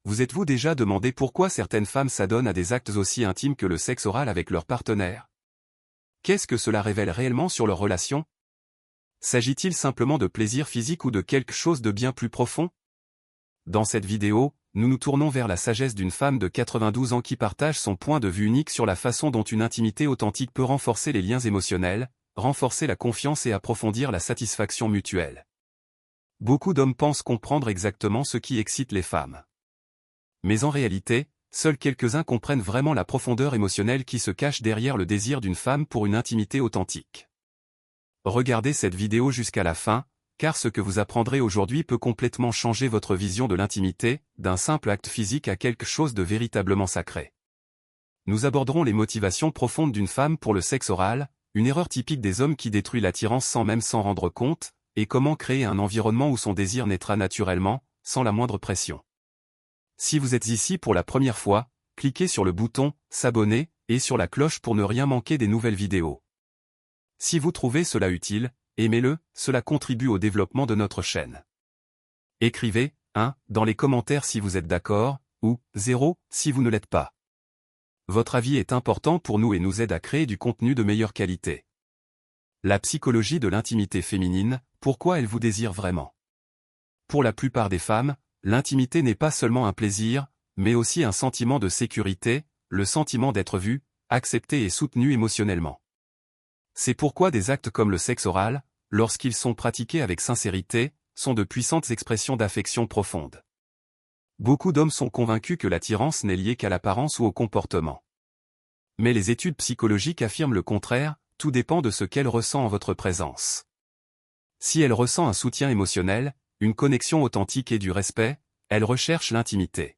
Vous êtes-vous déjà demandé pourquoi certaines femmes s'adonnent à des actes aussi intimes que le sexe oral avec leur partenaire? Qu'est-ce que cela révèle réellement sur leur relation? S'agit-il simplement de plaisir physique ou de quelque chose de bien plus profond? Dans cette vidéo, nous nous tournons vers la sagesse d'une femme de 92 ans qui partage son point de vue unique sur la façon dont une intimité authentique peut renforcer les liens émotionnels, renforcer la confiance et approfondir la satisfaction mutuelle. Beaucoup d'hommes pensent comprendre exactement ce qui excite les femmes. Mais en réalité, seuls quelques-uns comprennent vraiment la profondeur émotionnelle qui se cache derrière le désir d'une femme pour une intimité authentique. Regardez cette vidéo jusqu'à la fin, car ce que vous apprendrez aujourd'hui peut complètement changer votre vision de l'intimité, d'un simple acte physique à quelque chose de véritablement sacré. Nous aborderons les motivations profondes d'une femme pour le sexe oral, une erreur typique des hommes qui détruit l'attirance sans même s'en rendre compte, et comment créer un environnement où son désir naîtra naturellement, sans la moindre pression. Si vous êtes ici pour la première fois, cliquez sur le bouton « S'abonner » et sur la cloche pour ne rien manquer des nouvelles vidéos. Si vous trouvez cela utile, aimez-le, cela contribue au développement de notre chaîne. Écrivez 1 dans les commentaires si vous êtes d'accord, ou 0 si vous ne l'êtes pas. Votre avis est important pour nous et nous aide à créer du contenu de meilleure qualité. La psychologie de l'intimité féminine, pourquoi elle vous désire vraiment? Pour la plupart des femmes, l'intimité n'est pas seulement un plaisir, mais aussi un sentiment de sécurité, le sentiment d'être vue, acceptée et soutenue émotionnellement. C'est pourquoi des actes comme le sexe oral, lorsqu'ils sont pratiqués avec sincérité, sont de puissantes expressions d'affection profonde. Beaucoup d'hommes sont convaincus que l'attirance n'est liée qu'à l'apparence ou au comportement. Mais les études psychologiques affirment le contraire, tout dépend de ce qu'elle ressent en votre présence. Si elle ressent un soutien émotionnel, une connexion authentique et du respect, elle recherche l'intimité.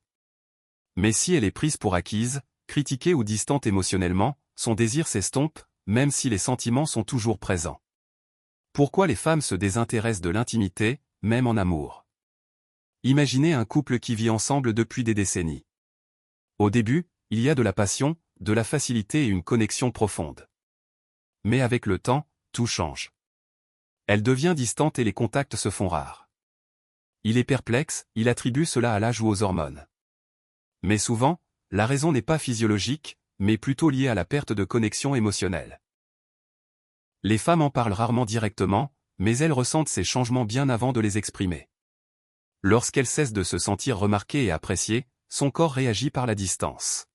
Mais si elle est prise pour acquise, critiquée ou distante émotionnellement, son désir s'estompe, même si les sentiments sont toujours présents. Pourquoi les femmes se désintéressent de l'intimité, même en amour? Imaginez un couple qui vit ensemble depuis des décennies. Au début, il y a de la passion, de la facilité et une connexion profonde. Mais avec le temps, tout change. Elle devient distante et les contacts se font rares. Il est perplexe, il attribue cela à l'âge ou aux hormones. Mais souvent, la raison n'est pas physiologique, mais plutôt liée à la perte de connexion émotionnelle. Les femmes en parlent rarement directement, mais elles ressentent ces changements bien avant de les exprimer. Lorsqu'elles cessent de se sentir remarquées et appréciées, son corps réagit par la distance.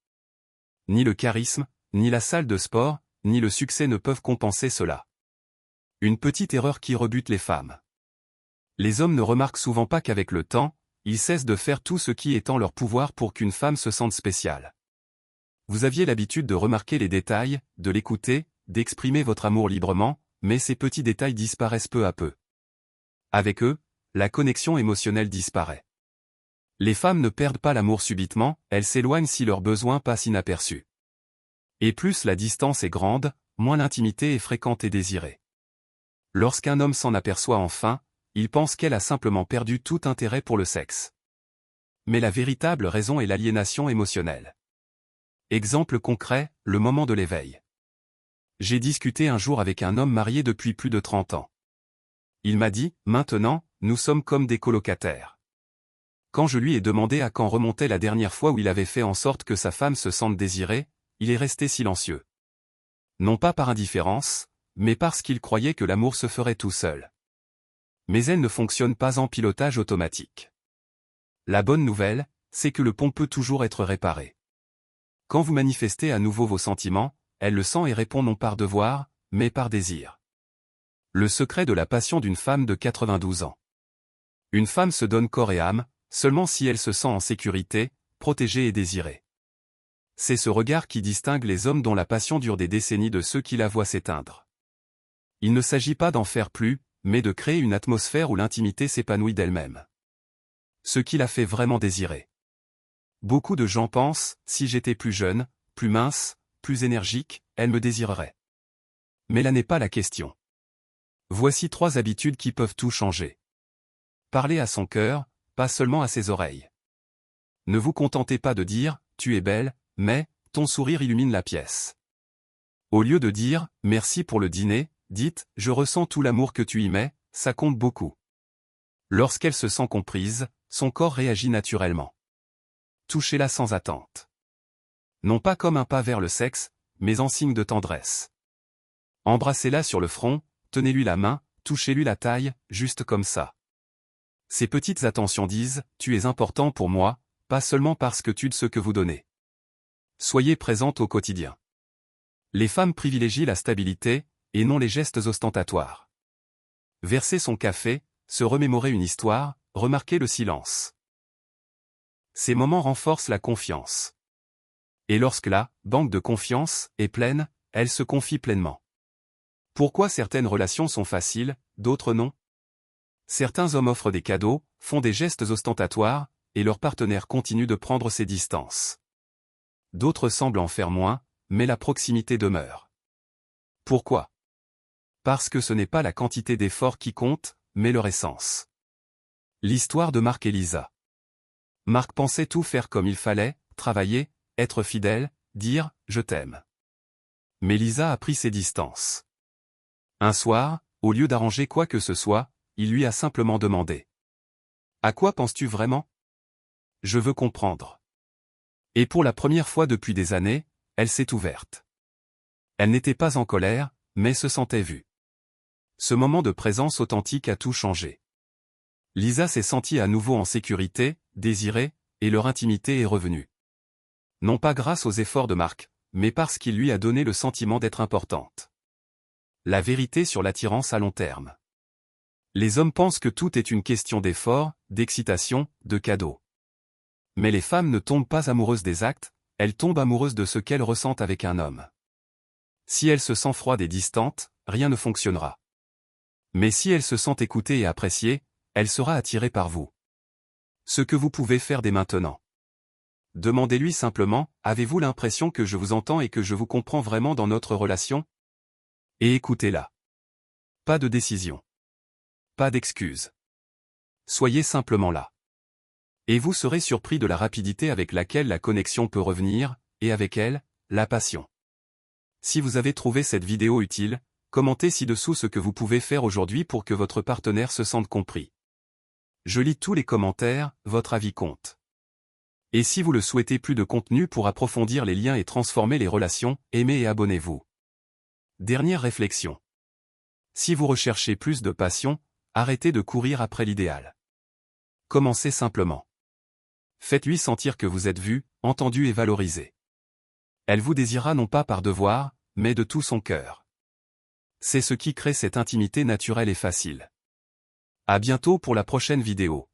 Ni le charisme, ni la salle de sport, ni le succès ne peuvent compenser cela. Une petite erreur qui rebute les femmes. Les hommes ne remarquent souvent pas qu'avec le temps, ils cessent de faire tout ce qui est en leur pouvoir pour qu'une femme se sente spéciale. Vous aviez l'habitude de remarquer les détails, de l'écouter, d'exprimer votre amour librement, mais ces petits détails disparaissent peu à peu. Avec eux, la connexion émotionnelle disparaît. Les femmes ne perdent pas l'amour subitement, elles s'éloignent si leurs besoins passent inaperçus. Et plus la distance est grande, moins l'intimité est fréquente et désirée. Lorsqu'un homme s'en aperçoit enfin, il pense qu'elle a simplement perdu tout intérêt pour le sexe. Mais la véritable raison est l'aliénation émotionnelle. Exemple concret, le moment de l'éveil. J'ai discuté un jour avec un homme marié depuis plus de 30 ans. Il m'a dit, maintenant, nous sommes comme des colocataires. Quand je lui ai demandé à quand remontait la dernière fois où il avait fait en sorte que sa femme se sente désirée, il est resté silencieux. Non pas par indifférence, mais parce qu'il croyait que l'amour se ferait tout seul. Mais elle ne fonctionne pas en pilotage automatique. La bonne nouvelle, c'est que le pont peut toujours être réparé. Quand vous manifestez à nouveau vos sentiments, elle le sent et répond non par devoir, mais par désir. Le secret de la passion d'une femme de 92 ans. Une femme se donne corps et âme, seulement si elle se sent en sécurité, protégée et désirée. C'est ce regard qui distingue les hommes dont la passion dure des décennies de ceux qui la voient s'éteindre. Il ne s'agit pas d'en faire plus, mais de créer une atmosphère où l'intimité s'épanouit d'elle-même. Ce qui la fait vraiment désirer. Beaucoup de gens pensent, si j'étais plus jeune, plus mince, plus énergique, elle me désirerait. Mais là n'est pas la question. Voici 3 habitudes qui peuvent tout changer. Parlez à son cœur, pas seulement à ses oreilles. Ne vous contentez pas de dire, tu es belle, mais, ton sourire illumine la pièce. Au lieu de dire, merci pour le dîner, dites, je ressens tout l'amour que tu y mets, ça compte beaucoup. Lorsqu'elle se sent comprise, son corps réagit naturellement. touchez-la sans attente. Non pas comme un pas vers le sexe, mais en signe de tendresse. Embrassez-la sur le front, tenez-lui la main, touchez-lui la taille, juste comme ça. Ces petites attentions disent « Tu es important pour moi », pas seulement parce que tu de ce que vous donnez. Soyez présente au quotidien. Les femmes privilégient la stabilité, et non les gestes ostentatoires. Verser son café, se remémorer une histoire, remarquer le silence. Ces moments renforcent la confiance. Et lorsque la banque de confiance est pleine, elle se confie pleinement. Pourquoi certaines relations sont faciles, d'autres non? Certains hommes offrent des cadeaux, font des gestes ostentatoires, et leur partenaire continue de prendre ses distances. D'autres semblent en faire moins, mais la proximité demeure. Pourquoi? Parce que ce n'est pas la quantité d'efforts qui compte, mais leur essence. L'histoire de Marc et Lisa. Marc pensait tout faire comme il fallait, travailler, être fidèle, dire « je t'aime ». Mais Lisa a pris ses distances. Un soir, au lieu d'arranger quoi que ce soit, il lui a simplement demandé. « À quoi penses-tu vraiment? Je veux comprendre. » Et pour la première fois depuis des années, elle s'est ouverte. Elle n'était pas en colère, mais se sentait vue. Ce moment de présence authentique a tout changé. Lisa s'est sentie à nouveau en sécurité, désirée, et leur intimité est revenue. Non pas grâce aux efforts de Marc, mais parce qu'il lui a donné le sentiment d'être importante. La vérité sur l'attirance à long terme. Les hommes pensent que tout est une question d'effort, d'excitation, de cadeaux. Mais les femmes ne tombent pas amoureuses des actes, elles tombent amoureuses de ce qu'elles ressentent avec un homme. Si elles se sentent froides et distantes, rien ne fonctionnera. Mais si elles se sentent écoutées et appréciées, elle sera attirée par vous. Ce que vous pouvez faire dès maintenant. Demandez-lui simplement, avez-vous l'impression que je vous entends et que je vous comprends vraiment dans notre relation? Et écoutez-la. Pas de décision. Pas d'excuses. Soyez simplement là. Et vous serez surpris de la rapidité avec laquelle la connexion peut revenir, et avec elle, la passion. Si vous avez trouvé cette vidéo utile, commentez ci-dessous ce que vous pouvez faire aujourd'hui pour que votre partenaire se sente compris. Je lis tous les commentaires, votre avis compte. Et si vous le souhaitez, plus de contenu pour approfondir les liens et transformer les relations, aimez et abonnez-vous. Dernière réflexion. Si vous recherchez plus de passion, arrêtez de courir après l'idéal. Commencez simplement. Faites-lui sentir que vous êtes vu, entendu et valorisé. Elle vous désirera non pas par devoir, mais de tout son cœur. C'est ce qui crée cette intimité naturelle et facile. À bientôt pour la prochaine vidéo.